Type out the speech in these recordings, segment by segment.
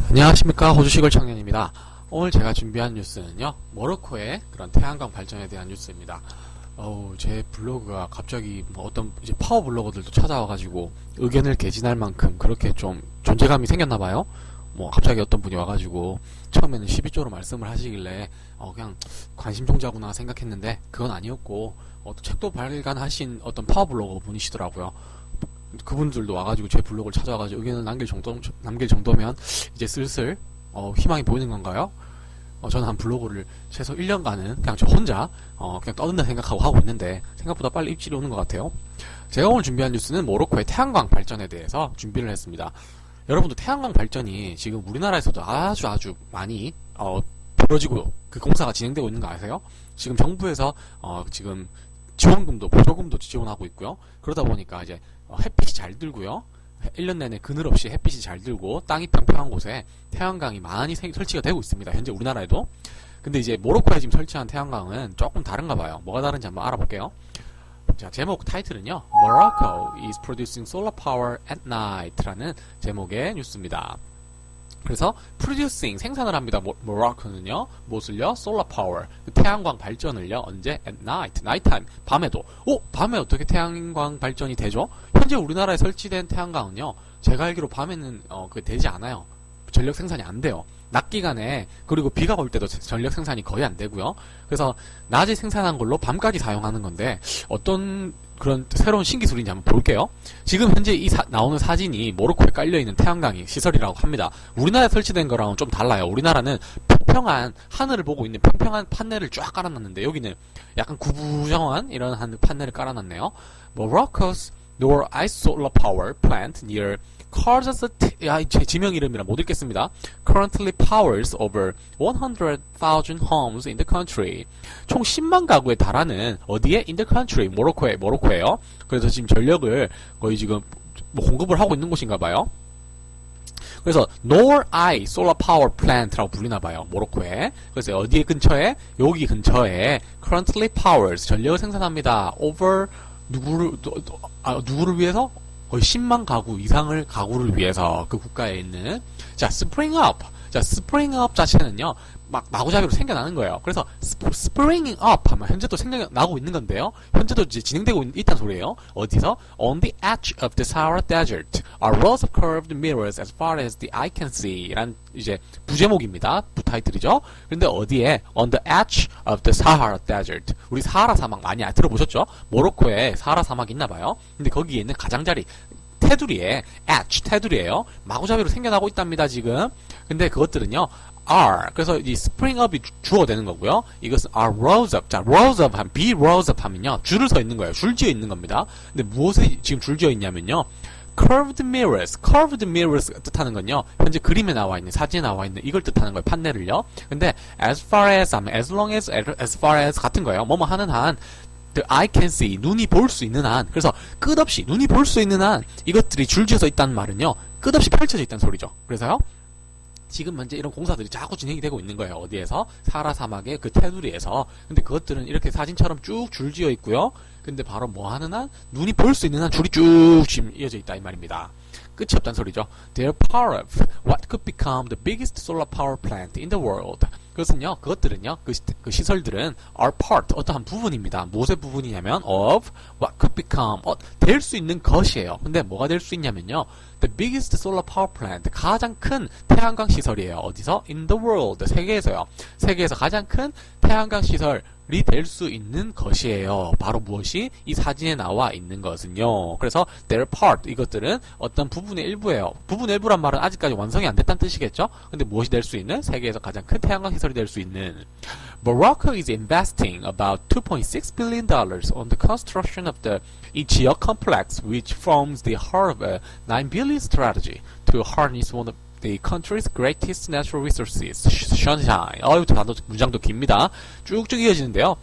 안녕하십니까, 호주시골 청년입니다. 오늘 제가 준비한 뉴스는요, 모로코의 그런 태양광 발전에 대한 뉴스입니다. 제 블로그가 갑자기 어떤 이제 파워 블로거들도 찾아와가지고 의견을 개진할 만큼 그렇게 좀 존재감이 생겼나봐요. 갑자기 어떤 분이 와가지고 처음에는 12조로 말씀을 하시길래 그냥 관심종자구나 생각했는데 그건 아니었고, 책도 발간하신 어떤 파워 블로거 분이시더라고요. 그분들도 와가지고 제 블로그를 찾아와가지고 의견을 남길 정도면 이제 슬슬 희망이 보이는 건가요? 저는 한 블로그를 최소 1년간은 그냥 저 혼자 그냥 떠든다 생각하고 하고 있는데 생각보다 빨리 입질이 오는 것 같아요. 제가 오늘 준비한 뉴스는 모로코의 태양광 발전에 대해서 준비를 했습니다. 여러분도 태양광 발전이 지금 우리나라에서도 아주 많이 벌어지고 그 공사가 진행되고 있는 거 아세요? 지금 정부에서 지금 지원금도 보조금도 지원하고 있고요. 그러다 보니까 이제 햇빛이 잘 들고요. 1년 내내 그늘 없이 햇빛이 잘 들고 땅이 평평한 곳에 태양광이 많이 설치가 되고 있습니다. 현재 우리나라에도. 근데 이제 모로코에 지금 설치한 태양광은 조금 다른가 봐요. 뭐가 다른지 한번 알아볼게요. 자, 제목 타이틀은요, Morocco is producing solar power at night라는 제목의 뉴스입니다. 그래서 producing 생산을 합니다. 모로코는요, 무엇을요? solar power, 태양광 발전을요. 언제? at nighttime, 밤에도. 밤에 어떻게 태양광 발전이 되죠? 현재 우리나라에 설치된 태양광은요, 제가 알기로 밤에는 되지 않아요. 전력 생산이 안 돼요. 낮 기간에, 그리고 비가 올 때도 전력 생산이 거의 안 되고요. 그래서 낮에 생산한 걸로 밤까지 사용하는 건데 어떤 그런 새로운 신기술인지 한번 볼게요. 지금 현재 나오는 사진이 모로코에 깔려있는 태양광 시설이라고 합니다. 우리나라에 설치된 거랑은 좀 달라요. 우리나라는 평평한 하늘을 보고 있는 평평한 판넬을 쫙 깔아놨는데 여기는 약간 구부정한 이런 한 판넬을 깔아놨네요. Morocco's Noor Ice Solar Power Plant near 제 지명 이름이라 못 읽겠습니다. Currently powers over 100,000 homes in the country. 총 10만 가구에 달하는 어디에? In the country. 모로코예요. 그래서 지금 전력을 거의 지금 공급을 하고 있는 곳인가 봐요. 그래서 Noor Eye Solar Power Plant라고 불리나 봐요. 모로코에. 그래서 어디에 근처에? 여기 근처에 Currently powers 전력을 생산합니다. Over 누구를 위해서? 거의 10만 가구 이상을 가구를 위해서 그 국가에 있는. 자, spring up. 자, spring up 자체는요, 마구잡이로 생겨나는 거예요. 그래서 springing up 하면 현재도 생겨나고 있는 건데요. 현재도 이제 진행되고 있다는 소리예요. 어디서? On the edge of the Sahara Desert are rows of curved mirrors as far as the eye can see. 란 이제 부제목입니다. 부타이틀이죠. 근데 어디에? On the edge of the Sahara Desert. 우리 사하라 사막 많이 들어보셨죠? 모로코에 사하라 사막이 있나봐요. 근데 거기에 있는 가장자리 테두리에 테두리에요. 마구잡이로 생겨나고 있답니다, 지금. 근데 그것들은요, are. 그래서 이 spring up이 주어가 되는 거고요. 이것은 are rows up. 자, rows up be rows up 하면요, 줄을 서 있는 거예요. 줄지어 있는 겁니다. 근데 무엇에 지금 줄지어 있냐면요, curved mirrors 뜻하는 건요, 현재 그림에 나와 있는, 사진에 나와 있는 이걸 뜻하는 거예요. 판넬을요. 근데 as far as 하면 as long as far as 같은 거예요. 뭐뭐 하는 한, the eye can see, 눈이 볼 수 있는 한. 그래서 끝없이 눈이 볼 수 있는 한 이것들이 줄지어서 있다는 말은요, 끝없이 펼쳐져 있다는 소리죠. 그래서요, 지금 현재 이런 공사들이 자꾸 진행이 되고 있는 거예요. 어디에서? 사하라 사막의 그 테두리에서. 근데 그것들은 이렇게 사진처럼 쭉 줄지어 있고요. 근데 바로 뭐 하는 한? 눈이 볼 수 있는 한 줄이 쭉 지금 이어져 있다 이 말입니다. 끝이 없다는 소리죠. They're part of what could become the biggest solar power plant in the world. 그것들은요, 그 시설들은 are part, 어떠한 부분입니다. 무엇의 부분이냐면 of what could become, 될 수 있는 것이에요. 근데 뭐가 될 수 있냐면요, the biggest solar power plant, 가장 큰 태양광 시설이에요. 어디서? In the world, 세계에서요. 세계에서 가장 큰 태양광 시설이 될 수 있는 것이에요. 바로 무엇이? 이 사진에 나와 있는 것은요. 그래서 their part, 이것들은 어떤 부분의 일부예요. 부분의 일부란 말은 아직까지 완성이 안 됐다는 뜻이겠죠? 근데 무엇이 될 수 있는? 세계에서 가장 큰 태양광 시설이 될 수 있는. Morocco is investing about $2.6 billion on the construction of the Ijia complex, which forms the heart of a $9 billion strategy to harness one of the country's greatest natural resources, sunshine. 문장도 깁니다. 쭉쭉 이어지는데요.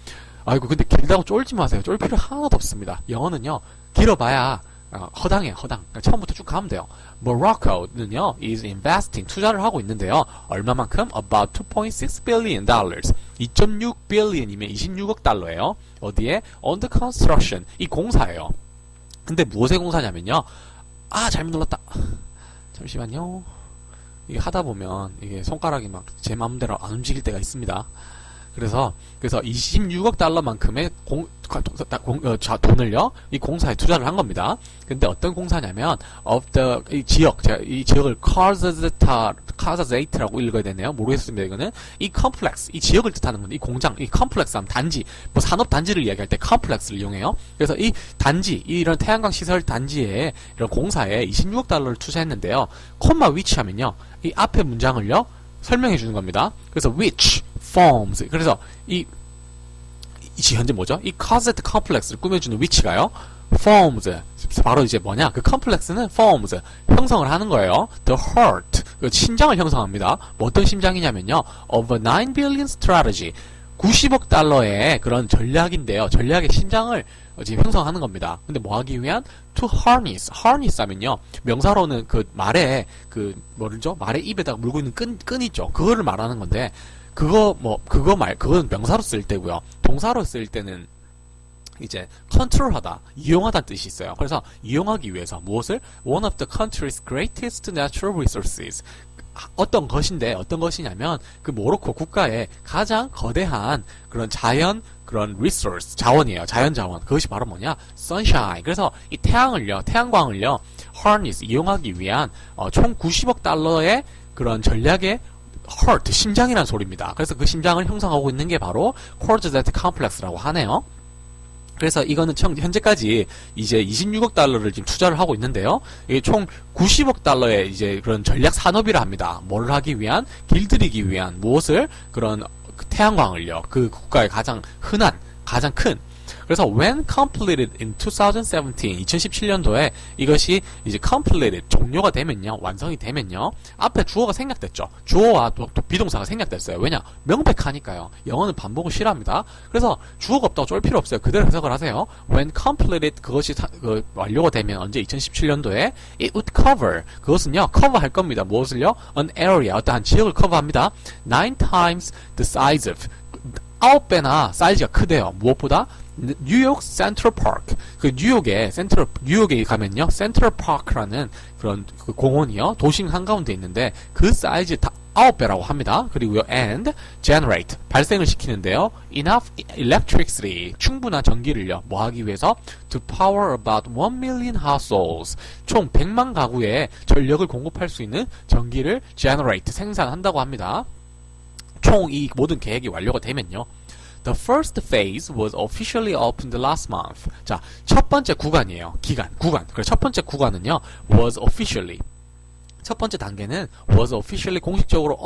아이고, 근데 길다고 쫄지 마세요. 쫄 필요 하나도 없습니다. 영어는요, 길어봐야 허당해요, 허당. 그러니까 처음부터 쭉 가면 돼요. Morocco는요, is investing, 투자를 하고 있는데요. 얼마만큼? About $2.6 billion. 2.6 billion이면 26억 달러예요. 어디에? On the construction. 이 공사예요. 근데 무엇의 공사냐면요. 잘못 눌렀다. 잠시만요. 이게 하다 보면 이게 손가락이 막 제 마음대로 안 움직일 때가 있습니다. 그래서 26억 달러만큼의 돈을요 이 공사에 투자를 한 겁니다. 근데 어떤 공사냐면 이 지역을 카자제이트라고 읽어야 되네요. 모르겠습니다. 이거는 이 컴플렉스, 이 지역을 뜻하는 건데 이 공장, 이 컴플렉스 하면 단지, 뭐 산업 단지를 이야기할 때 컴플렉스를 이용해요. 그래서 이 단지, 이런 태양광 시설 단지에 이런 공사에 26억 달러를 투자했는데요. 콤마 위치하면요 이 앞에 문장을요 설명해 주는 겁니다. 그래서 which forms, 그래서 이 현재 뭐죠? 이 카제트 컴플렉스를 꾸며주는 위치가요 forms, 바로 이제 뭐냐, 그 컴플렉스는 forms, 형성을 하는 거예요. the heart, 그 심장을 형성합니다. 뭐 어떤 심장이냐면요 of a 9 billion strategy, 90억 달러의 그런 전략인데요. 전략의 심장을 지금 형성하는 겁니다. 근데 뭐 하기 위한? to harness 하면요 명사로는 그 말에 뭐죠? 말의 입에다가 물고 있는 끈 있죠. 그거를 말하는 건데 그건 명사로 쓸 때고요. 동사로 쓸 때는 이제 컨트롤하다, 이용하다는 뜻이 있어요. 그래서 이용하기 위해서 무엇을? one of the country's greatest natural resources, 어떤 것이냐면 그 모로코 국가의 가장 거대한 그런 그런 resource, 자원이에요. 자연. 그것이 바로 뭐냐? sunshine. 그래서 이 태양광을요 harness, 이용하기 위한 총 90억 달러의 그런 전략의 heart, 심장이라는 소리입니다. 그래서 그 심장을 형성하고 있는 게 바로 코르제트 컴플렉스라고 하네요. 그래서 이거는 현재까지 이제 26억 달러를 지금 투자를 하고 있는데요. 이게 총 90억 달러의 이제 그런 전략 산업이라 합니다. 뭘 하기 위한? 길들이기 위한 무엇을? 그런 태양광을요. 그 국가의 가장 큰. 그래서 when completed in 2017년도에 이것이 이제 completed, 종료가 되면요, 완성이 되면요, 앞에 주어가 생략됐죠. 주어와 또 비동사가 생략됐어요. 왜냐? 명백하니까요. 영어는 반복을 싫어합니다. 그래서 주어가 없다고 쫄 필요 없어요. 그대로 해석을 하세요. when completed, 그것이 완료가 되면 언제? 2017년도에 it would cover, 그것은요 커버할 겁니다. 무엇을요? an area, 어떠한 지역을 커버합니다. 9 times the size of, 9배나 사이즈가 크대요. 무엇보다? 뉴욕 센트럴 파크. 뉴욕에 가면요, 센트럴 파크라는 그런 그 공원이요, 도심 한가운데 있는데 그 사이즈 9배라고 합니다. 그리고요, and generate, 발생을 시키는데요, enough electricity, 충분한 전기를요, 뭐 하기 위해서? to power about 1 million households, 총 100만 가구에 전력을 공급할 수 있는 전기를 generate, 생산한다고 합니다. 총 이 모든 계획이 완료가 되면요, The first phase was officially opened last month. 자, 첫 번째 구간이에요. 구간. 그래서 첫 번째 구간은요, was officially. 첫 번째 단계는 was officially, 공식적으로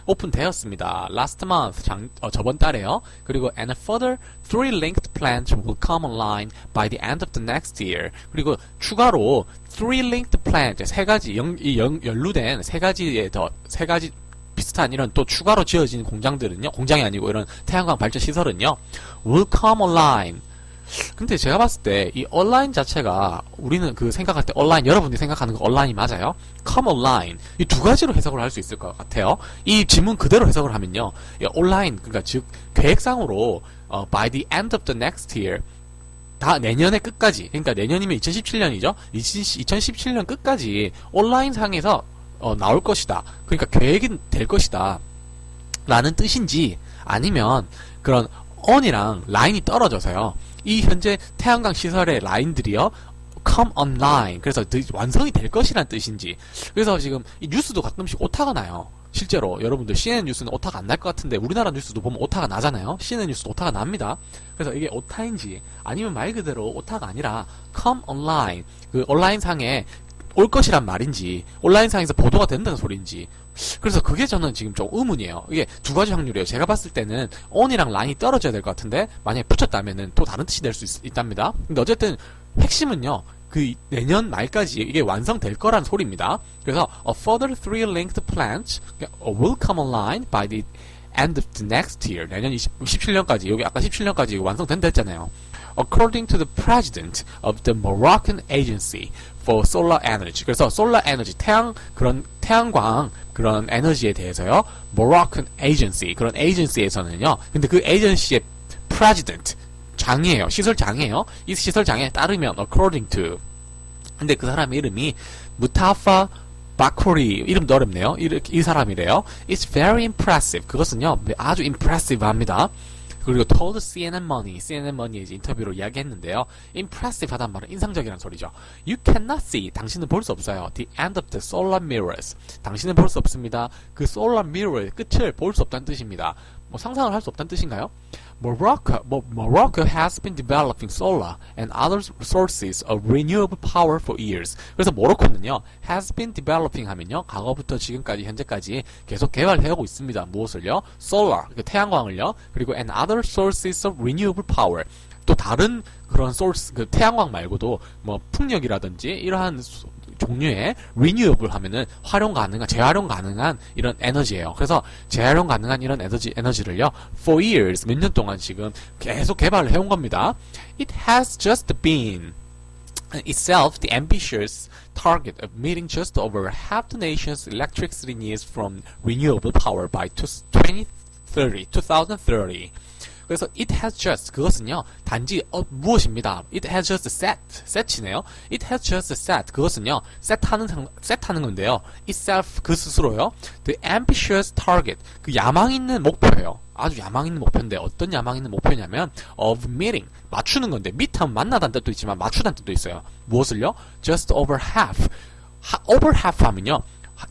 오픈되었습니다. Last month, 저번 달에요. 그리고 and further 3 linked plants will come online by the end of the next year. 그리고 추가로 3 linked plant, 연루된 세 가지 비슷한 이런 또 추가로 지어진 공장들은요, 공장이 아니고 이런 태양광 발전 시설은요, will come online. 근데 제가 봤을 때 이 온라인 자체가, 우리는 생각할 때 온라인, 여러분들이 생각하는 거 온라인이 맞아요? come online, 이 두 가지로 해석을 할 수 있을 것 같아요. 이 지문 그대로 해석을 하면요, 온라인, 그러니까 즉 계획상으로 by the end of the next year, 다 내년의 끝까지, 그러니까 내년이면 2017년이죠. 2017년 끝까지 온라인 상에서 나올 것이다. 그러니까 계획이 될 것이다. 라는 뜻인지, 아니면 그런 on이랑 라인이 떨어져서요, 이 현재 태양광 시설의 라인들이요, come online, 그래서 완성이 될 것이라는 뜻인지. 그래서 지금 이 뉴스도 가끔씩 오타가 나요. 실제로 여러분들 CNN 뉴스는 오타가 안 날 것 같은데 우리나라 뉴스도 보면 오타가 나잖아요. CNN 뉴스도 오타가 납니다. 그래서 이게 오타인지 아니면 말 그대로 오타가 아니라 come online, 그 온라인 상에 올 것이란 말인지, 온라인상에서 보도가 된다는 소리인지. 그래서 그게 저는 지금 좀 의문이에요. 이게 두 가지 확률이에요. 제가 봤을 때는 on이랑 라인이 떨어져야 될 것 같은데, 만약에 붙였다면은 또 다른 뜻이 될 수 있답니다. 근데 어쨌든 핵심은요, 그 내년 말까지 이게 완성될 거란 소리입니다. 그래서 a further 3 linked plants will come online by the end of the next year. 내년 17년까지, 여기 아까 17년까지 완성된다 했잖아요. According to the president of the Moroccan Agency for Solar Energy. 그래서 solar energy, 태양광 그런 에너지에 대해서요, Moroccan Agency, 그런 에이전시에서는요, 근데 그 에이전시의 president, 장이에요. 시설장이에요. 이 시설장에 따르면 according to, 근데 그 사람의 이름이 무타파 바코리 이름도 어렵네요. 이 사람이래요. It's very impressive. 그것은요 아주 impressive합니다. 그리고 told CNN Money에 이제 인터뷰로 이야기했는데요. impressive 하단 말은 인상적이라는 소리죠. You cannot see. 당신은 볼 수 없어요. The end of the solar mirrors. 당신은 볼 수 없습니다. 그 solar mirror의 끝을 볼 수 없다는 뜻입니다. 뭐 상상을 할 수 없다는 뜻인가요? Morocco has been developing solar and other sources of renewable power for years. 그래서 모로코는요, has been developing 하면요, 과거부터 지금까지 현재까지 계속 개발해오고 있습니다. 무엇을요? solar, 태양광을요, 그리고 and other sources of renewable power. 또 다른 그런 source, 그 태양광 말고도 뭐 풍력이라든지 이러한 종류의 renewable 하면은 재활용 가능한 이런 에너지예요. 그래서 재활용 가능한 이런 에너지를요, for years, 몇 년 동안 지금 계속 개발을 해온 겁니다. It has just been itself the ambitious target of meeting just over half the nation's electricity needs from renewable power by 2030. 그래서 it has just 그것은요 단지 무엇입니다. It has just set이네요. It has just set 그것은요 set하는 건데요. itself 그 스스로요. The ambitious target 그 야망 있는 목표예요. 아주 야망 있는 목표인데 어떤 야망 있는 목표냐면 of meeting 맞추는 건데 meet하면 만나다는 뜻도 있지만 맞추다는 뜻도 있어요. 무엇을요? Just over half over half 하면요.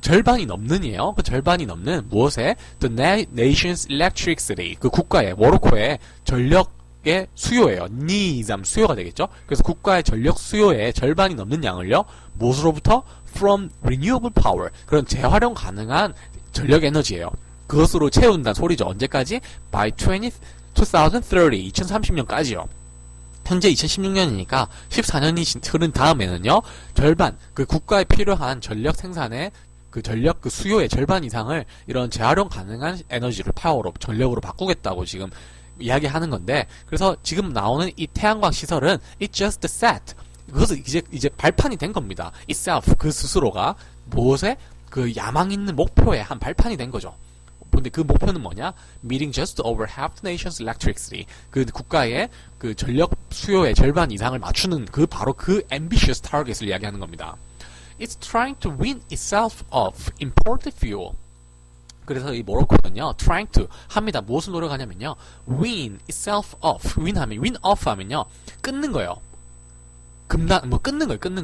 절반이 넘는이에요. 그 절반이 넘는 무엇에? The nation's electricity. 그 국가의 모로코의 전력의 수요예요. needs 하면 수요가 되겠죠. 그래서 국가의 전력 수요의 절반이 넘는 양을요. 무엇으로부터? From renewable power. 그런 재활용 가능한 전력 에너지예요. 그것으로 채운다는 소리죠. 언제까지? By 2030년까지요. 현재 2016년이니까 14년이 흐른 다음에는요. 절반 그 국가에 필요한 전력 생산의 그 전력 그 수요의 절반 이상을 이런 재활용 가능한 에너지를 파워로 전력으로 바꾸겠다고 지금 이야기하는 건데, 그래서 지금 나오는 이 태양광 시설은 it just set 그것은 이제 발판이 된 겁니다. itself 그 스스로가 무엇에 그 야망 있는 목표에 한 발판이 된 거죠. 근데 그 목표는 뭐냐? Meeting just over half the nation's electricity. 그 국가의 그 전력 수요의 절반 이상을 맞추는 바로 그 ambitious target을 이야기하는 겁니다. It's trying to wean itself off imported fuel. 그래서 이 모로코는요, trying to 합니다. 무엇을 노력하냐면요, wean itself off. wean off 하면요, 끊는 거예요. 끊는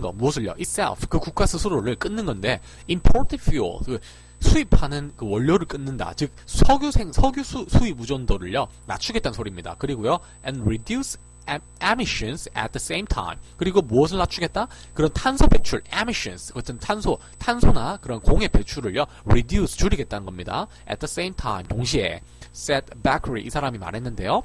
거. 무엇을요? itself. 그 국가 스스로를 끊는 건데, imported fuel. 수입하는 그 원료를 끊는다. 즉, 석유 수입 의존도를요, 낮추겠다는 소리입니다. 그리고요, and reduce emissions at the same time. 그리고 무엇을 낮추겠다? 그런 탄소 배출, emissions, 같은 탄소나 그런 공해 배출을요, reduce, 줄이겠다는 겁니다. at the same time, 동시에. said Bakri, 이 사람이 말했는데요.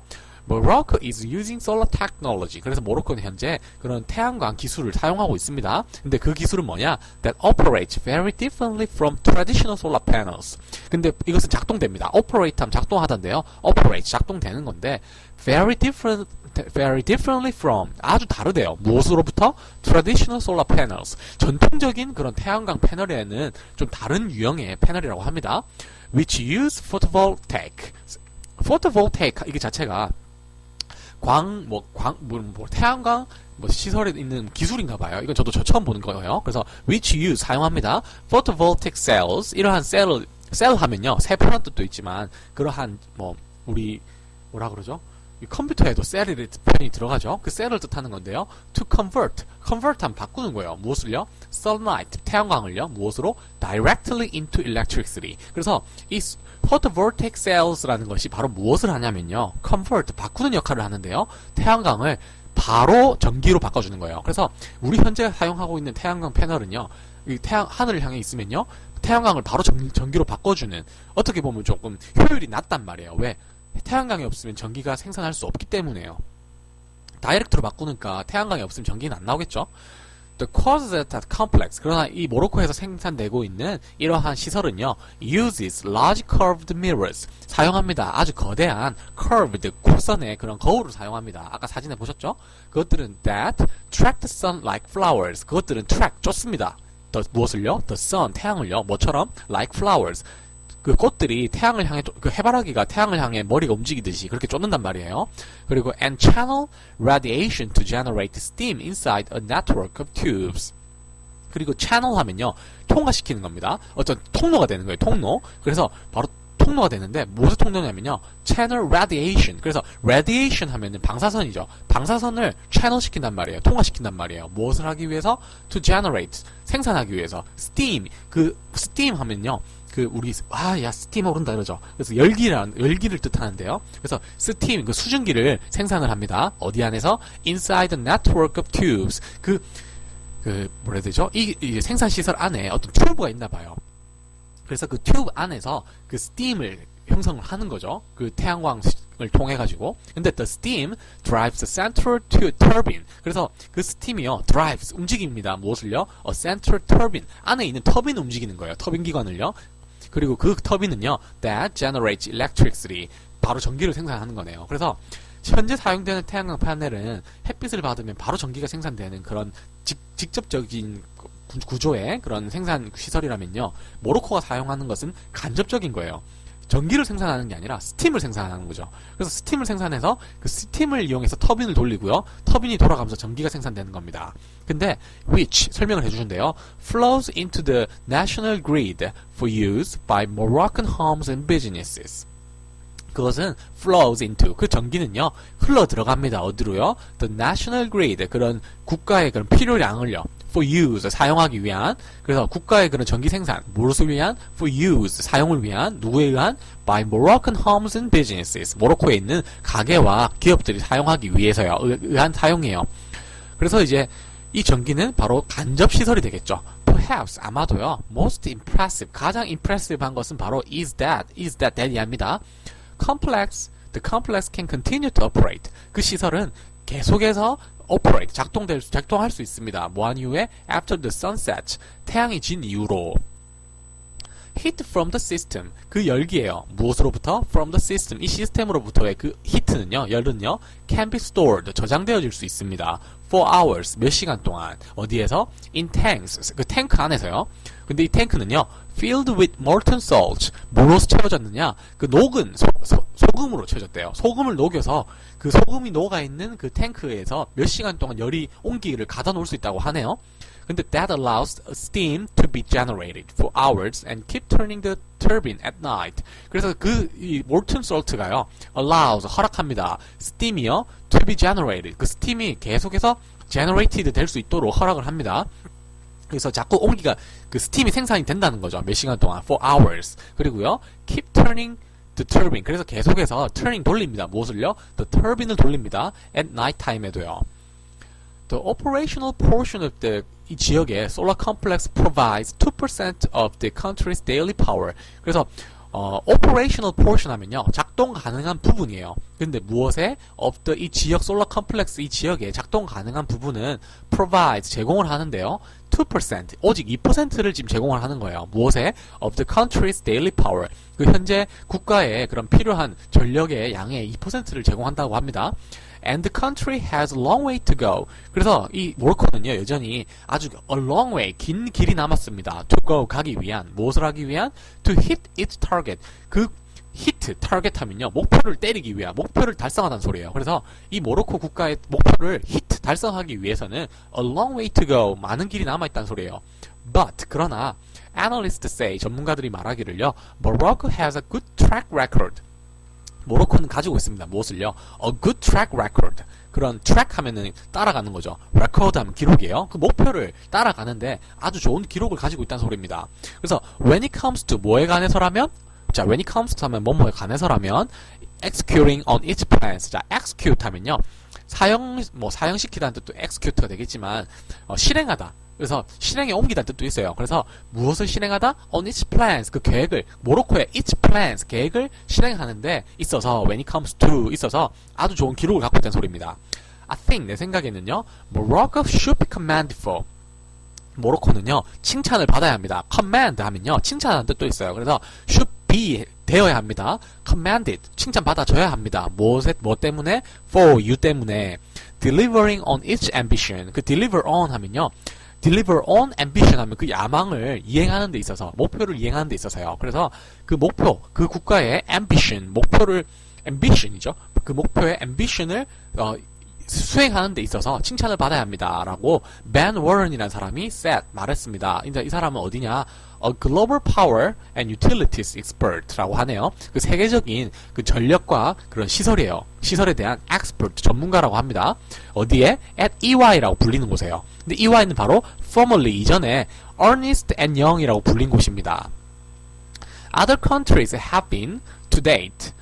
Morocco is using solar technology. 그래서 모로코는 현재 그런 태양광 기술을 사용하고 있습니다. 근데 그 기술은 뭐냐? That operates very differently from traditional solar panels. 근데 이것은 작동됩니다. operate 하면 작동하던데요. operate, 작동되는 건데 very differently from 아주 다르대요. 무엇으로부터? Traditional solar panels. 전통적인 그런 태양광 패널에는 좀 다른 유형의 패널이라고 합니다. Which use photovoltaic. photovoltaic 이게 자체가 태양광 시설에 있는 기술인가 봐요. 이건 저도 처음 보는 거예요. 그래서 which use 사용합니다. photovoltaic cells 이러한 셀 하면요, 세포란 뜻도 있지만 그러한 우리 뭐라 그러죠? 이 컴퓨터에도 셀이 편이 들어가죠. 그 셀을 뜻하는 건데요. To convert 하면 바꾸는 거예요. 무엇을요? Sunlight, 태양광을요. 무엇으로? Directly into electricity. 그래서 이 photovoltaic cells라는 것이 바로 무엇을 하냐면요. convert, 바꾸는 역할을 하는데요. 태양광을 바로 전기로 바꿔주는 거예요. 그래서 우리 현재 사용하고 있는 태양광 패널은요. 이 하늘을 향해 있으면요. 태양광을 바로 전기로 바꿔주는, 어떻게 보면 조금 효율이 낮단 말이에요. 왜? 태양광이 없으면 전기가 생산할 수 없기 때문에요. 다이렉트로 바꾸니까 태양광이 없으면 전기는 안 나오겠죠. The causes that complex. 그러나 이 모로코에서 생산되고 있는 이러한 시설은요, uses large curved mirrors. 사용합니다. 아주 거대한 curved 곡선의 그런 거울을 사용합니다. 아까 사진에 보셨죠? 그것들은 that track the sun like flowers. 그것들은 track, 쫓습니다. 무엇을요? The sun, 태양을요. 뭐처럼? Like flowers. 그 꽃들이 태양을 향해, 그 해바라기가 태양을 향해 머리가 움직이듯이 그렇게 쫓는단 말이에요. 그리고 and channel radiation to generate steam inside a network of tubes. 그리고 channel 하면요, 통과시키는 겁니다. 어떤 통로가 되는 거예요, 통로. 그래서 바로 통로가 되는데, 무엇의 통로냐면요, channel radiation. 그래서 radiation 하면은 방사선이죠. 방사선을 channel 시킨단 말이에요. 통과시킨단 말이에요. 무엇을 하기 위해서? to generate. 생산하기 위해서. steam. 그 steam 하면요, 우리 스팀 오른다 그러죠. 그래서 열기를 뜻하는데요. 그래서 스팀 그 수증기를 생산을 합니다. 어디 안에서? inside the network of tubes. 뭐라 해야 되죠? 이 생산 시설 안에 어떤 튜브가 있나 봐요. 그래서 그 튜브 안에서 그 스팀을 형성을 하는 거죠. 그 태양광을 통해 가지고. 근데 the steam drives the central turbine. 그래서 그 스팀이요, drives 움직입니다. 무엇을요? a central turbine. 안에 있는 터빈을 움직이는 거예요. 터빈 기관을요. 그리고 그 터빈은요, that generates electricity. 바로 전기를 생산하는 거네요. 그래서 현재 사용되는 태양광 패널은 햇빛을 받으면 바로 전기가 생산되는 그런 직접적인 구조의 그런 생산 시설이라면요, 모로코가 사용하는 것은 간접적인 거예요. 전기를 생산하는 게 아니라 스팀을 생산하는 거죠. 그래서 스팀을 생산해서 그 스팀을 이용해서 터빈을 돌리고요, 터빈이 돌아가면서 전기가 생산되는 겁니다. 근데 which 설명을 해주신대요. flows into the national grid for use by Moroccan homes and businesses. 그것은 flows into, 그 전기는요, 흘러 들어갑니다. 어디로요? the national grid, 그런 국가의 그런 필요량을요, for use, 사용하기 위한. 그래서 국가의 그런 전기 생산, 무엇을 위한? for use, 사용을 위한. 누구에 의한? by Moroccan homes and businesses. 모로코에 있는 가게와 기업들이 사용하기 위해서요, 의한 사용이에요. 그래서 이제 이 전기는 바로 간접 시설이 되겠죠. perhaps, 아마도요, most impressive, 가장 impressive한 것은 바로 is that 이합니다. complex, the complex can continue to operate. 그 시설은 계속해서 operate, 작동할 수 있습니다. 뭐한 이후에? after the sun sets, 태양이 진 이후로. heat from the system, 그 열기예요. 무엇으로부터? from the system, 이 시스템으로부터의 그 heat는요, 열은요, can be stored, 저장되어질 수 있습니다. for hours, 몇 시간 동안. 어디에서? in tanks, 그 탱크 안에서요. 근데 이 탱크는요, filled with molten salt, 뭐로 채워졌느냐? 그 녹은 소금으로 채워졌대요. 소금을 녹여서 그 소금이 녹아있는 그 탱크에서 몇 시간 동안 온기를 가다 놓을 수 있다고 하네요. 근데 that allows steam to be generated for hours and keep turning the turbine at night. 그래서 이 molten salt가요, allows, 허락합니다. steam이요, to be generated, 그 steam이 계속해서 generated 될 수 있도록 허락을 합니다. 그래서 자꾸 온기가, 그 스팀이 생산이 된다는 거죠. 몇 시간 동안, for hours. 그리고요, keep turning the turbine. 그래서 계속해서 turning 돌립니다. 무엇을요? the turbine을 돌립니다. at night time에도요. The operational portion of 이 지역의 solar complex provides 2% of the country's daily power. 그래서 operational portion 하면요, 작동 가능한 부분이에요. 근데 무엇에? of the 이 지역 solar complex, 이 지역에 작동 가능한 부분은 provides, 제공을 하는데요. 2%, 오직 2%를 지금 제공을 하는 거예요. 무엇에? of the country's daily power. 그 현재 국가에 그런 필요한 전력의 양의 2%를 제공한다고 합니다. And the country has a long way to go. 그래서 이 모로코는요, 여전히 아주 a long way, 긴 길이 남았습니다. to go, 가기 위한. 무엇을 하기 위한? to hit its target. 그 hit, target 하면요, 목표를 때리기 위한, 목표를 달성하다는 소리예요. 그래서 이 모로코 국가의 목표를 hit, 달성하기 위해서는 a long way to go, 많은 길이 남아있다는 소리예요. But, 그러나 analysts say, 전문가들이 말하기를요, Morocco has a good track record. 모로코는 가지고 있습니다. 무엇을요? A good track record. 그런 track 하면은 따라가는 거죠. record 하면 기록이에요. 그 목표를 따라가는데 아주 좋은 기록을 가지고 있다는 소리입니다. 그래서 when it comes to 뭐에 관해서라면? 자, when it comes to 하면 뭐뭐에 관해서라면 executing on its plans. 자, execute 하면요, 사용시키다는 뜻도 execute가 되겠지만, 실행하다. 그래서 실행에 옮기다는 뜻도 있어요. 그래서 무엇을 실행하다? on its plans, 그 계획을, 모로코의 its plans, 계획을 실행하는데 있어서, when it comes to 있어서 아주 좋은 기록을 갖고 있다는 소리입니다. I think, 내 생각에는요, Morocco should be commended for. 모로코는요, 칭찬을 받아야 합니다. command 하면요, 칭찬하는 뜻도 있어요. 그래서 should be, 되어야 합니다. commanded, 칭찬받아줘야 합니다. 뭐 때문에? for you 때문에. delivering on its ambition, 그 deliver on 하면요, deliver on ambition 하면 그 야망을 이행하는 데 있어서, 목표를 이행하는 데 있어서요. 그래서 그 목표, 그 국가의 ambition, 목표를, ambition이죠. 그 목표의 ambition을 수행하는 데 있어서 칭찬을 받아야 합니다. 라고 Ben Warren이라는 사람이 said, 말했습니다. 이제 이 사람은 어디냐? A global power and utilities expert라고 하네요. 그 세계적인 그 전력과 그런 시설이에요. 시설에 대한 expert, 전문가라고 합니다. 어디에? At EY라고 불리는 곳이에요. 근데 EY는 바로 formerly 이전에 Ernst and Young이라고 불린 곳입니다. Other countries have been, to date,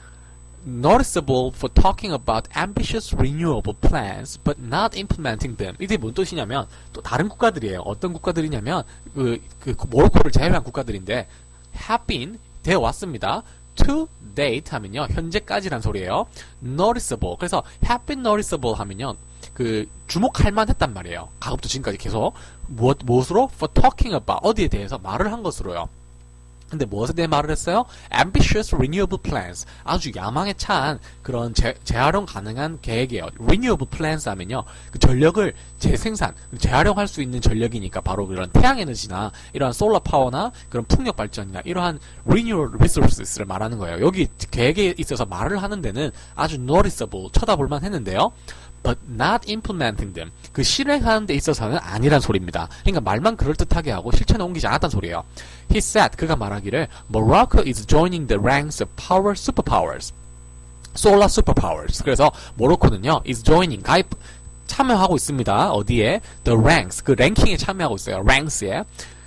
noticeable for talking about ambitious renewable plans but not implementing them. 이게 뭔 뜻이냐면 또 다른 국가들이에요. 어떤 국가들이냐면 그 모로코를 제외한 국가들인데 have been 되어 왔습니다. to date 하면요 현재까지란 소리예요. noticeable 그래서 have been noticeable 하면요 그 주목할 만했단 말이에요. 가급도 지금까지 계속 무엇으로 for talking about 어디에 대해서 말을 한 것으로요. 근데 무엇에 대해 말을 했어요? Ambitious renewable plans. 아주 야망에 찬 그런 재활용 가능한 계획이에요. renewable plans 하면요. 그 전력을 재생산, 재활용할 수 있는 전력이니까 바로 그런 태양에너지나 이러한 솔라 파워나 그런 풍력 발전이나 이러한 renewable resources를 말하는 거예요. 여기 계획에 있어서 말을 하는 데는 아주 noticeable, 쳐다볼만 했는데요. But not implementing them. 그 실행하는 데 있어서는 아니란 소리입니다. 그러니까 말만 그럴듯하게 하고 실천에 옮기지 않았단 소리예요. He said, 그가 말하기를 Morocco is joining the ranks of power superpowers. Solar superpowers. 그래서 모로코는요, is joining, 참여하고 있습니다. 어디에? The ranks, 그 랭킹에 참여하고 있어요. ranks에.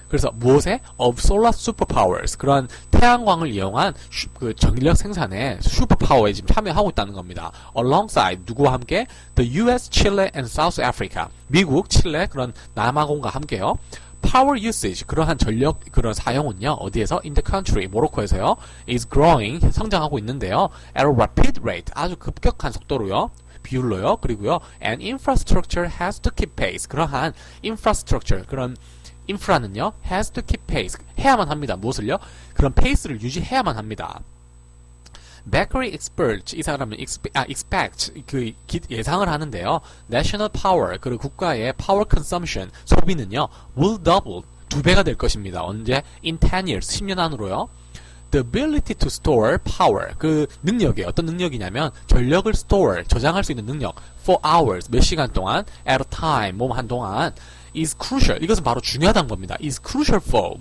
그래서 무엇에? Of solar superpowers. 그런 태양광을 이용한 그 전력 생산에 슈퍼파워에 지금 참여하고 있다는 겁니다. Alongside 누구와 함께? The US, Chile, and South Africa. 미국, 칠레, 그런 남아공과 함께요. Power usage, 그러한 전력, 그런 사용은요, 어디에서? In the country, 모로코에서요, is growing, 성장하고 있는데요. At a rapid rate, 아주 급격한 속도로요. 비율로요. 그리고요, and infrastructure has to keep pace. 그러한 infrastructure, 그런 인프라는요, has to keep pace. 해야만 합니다. 무엇을요? 그런 페이스를 유지해야만 합니다. Bakery experts, 이 사람은 expect, 그 예상을 하는데요. National power, 그 국가의 power consumption, 소비는요, will double, 2배가 될 것입니다. 언제? In 10 years, 10년 안으로요. The ability to store power, 그 능력이 어떤 능력이냐면 전력을 store, 저장할 수 있는 능력. For hours, 몇 시간 동안, at a time, 한동안. is crucial. 이것은 바로 중요하다는 겁니다. is crucial for.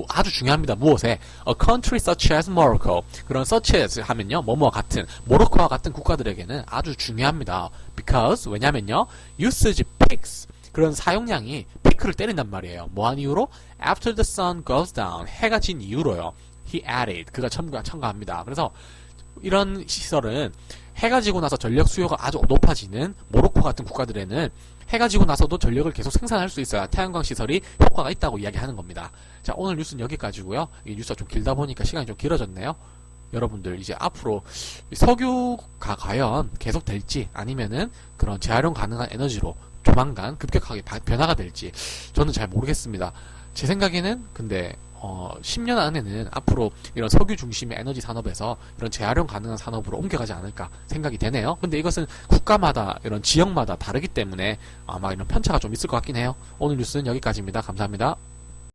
아주 중요합니다. 무엇에? A country such as Morocco. 그런 such as 하면요. 뭐뭐와 같은, 모로코와 같은 국가들에게는 아주 중요합니다. Because, 왜냐면요. usage peaks. 그런 사용량이 피크를 때린단 말이에요. 뭐한 이유로? After the sun goes down. 해가 진 이후로요. He added. 그가 첨가합니다. 그래서 이런 시설은 해가 지고 나서 전력 수요가 아주 높아지는 모로코 같은 국가들에는 해가 지고 나서도 전력을 계속 생산할 수 있어야 태양광 시설이 효과가 있다고 이야기하는 겁니다. 자, 오늘 뉴스는 여기까지고요. 이 뉴스가 좀 길다 보니까 시간이 좀 길어졌네요. 여러분들 이제 앞으로 석유가 과연 계속 될지 아니면은 그런 재활용 가능한 에너지로 조만간 급격하게 변화가 될지 저는 잘 모르겠습니다. 제 생각에는 근데 10년 안에는 앞으로 이런 석유 중심의 에너지 산업에서 이런 재활용 가능한 산업으로 옮겨가지 않을까 생각이 되네요. 근데 이것은 국가마다 이런 지역마다 다르기 때문에 아마 이런 편차가 좀 있을 것 같긴 해요. 오늘 뉴스는 여기까지입니다. 감사합니다.